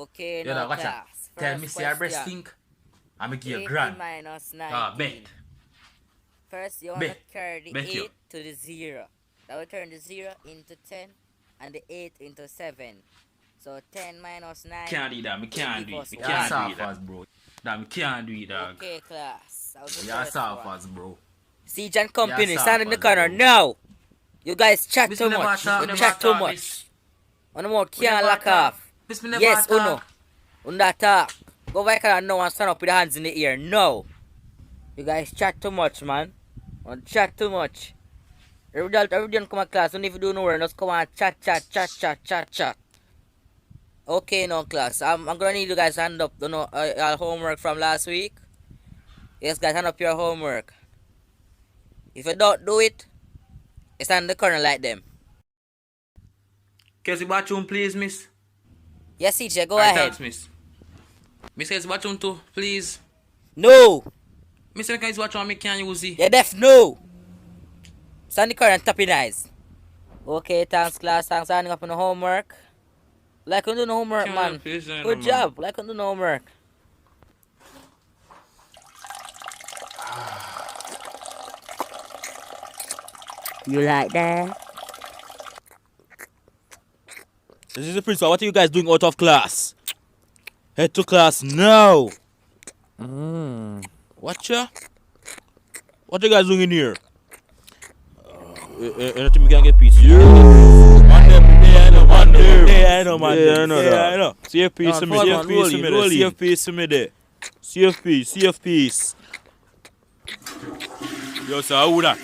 Okay, Yeah, now watch class. out. Tell me, see your breast question. stink. I'm going to give you 80 a grand. minus 19. Bet. First, you want to Bet. carry the Bet 8 you. to the 0. That will turn the 0 into 10 and the 8 into 7. So 10 minus 9. Can't do that. Me can't do give it. us Me one. can't do it, that. Bro. That me can't do it, dog. Okay, class. That was the You're first soft one. as, bro. Siege and Company, Yeah, stand in the soft, corner bro. now. You guys chat Miss too me never much. talk, You never chat too talk, much. miss. On the more We can't never lock talk. off. Miss me never Yes, talk. Uno. Unda talk. Go back and now and stand up with the hands in the air. No. You guys chat too much, man. Don't chat too much. Every day come to class. Don't if you do no work, just come and chat. Okay, no class. I'm gonna need you guys to hand up, your homework from last week. Yes, guys, hand up your homework. If you don't do it, stand in the corner like them. Can you bathroom, please, miss? Yes, CJ, go Alright, ahead. thanks, miss. Miss, can you bathroom too, please? No. Miss, can you bathroom? Me can't use it. You're deaf, no. Stand in the corner and tap your eyes. Okay, thanks class. Thanks for handing up on the homework. Like you do no homework, Can't man. please, Good job. Like you do no homework. You like that? This is the principal. What are you guys doing out of class? Head to class now. Watcha? What are you guys doing in here? Anything we can get peace. Yeah, I know. See a piece of me. See a piece of me there. See a piece of me there. See a piece. Yo, sir, who that?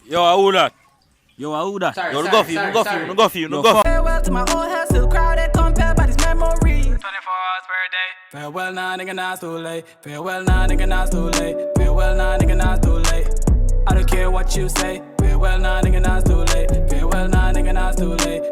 Yo, who that? Sorry, Yo, sorry. go for you. Farewell to my old house, still crowded, compared by these memories. 24 hours per day. Farewell now, nigga, now it's too late. Farewell now, nigga, now it's too late. Farewell now, nigga, now it's too late. I don't care what you say. Farewell now, nigga, now it's too late. Farewell now, nigga, now it's too late.